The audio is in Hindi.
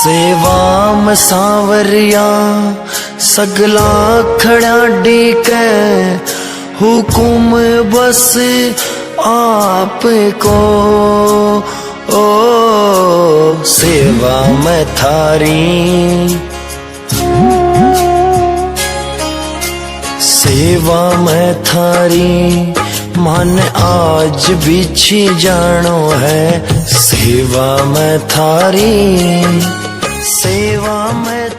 सेवा में सांवरिया सगला खड़ा डीके, हुकुम बस आपको। ओ सेवा में थारी, सेवा में थारी मन आज बिछी जानो है। सेवा में थारी, सेवा में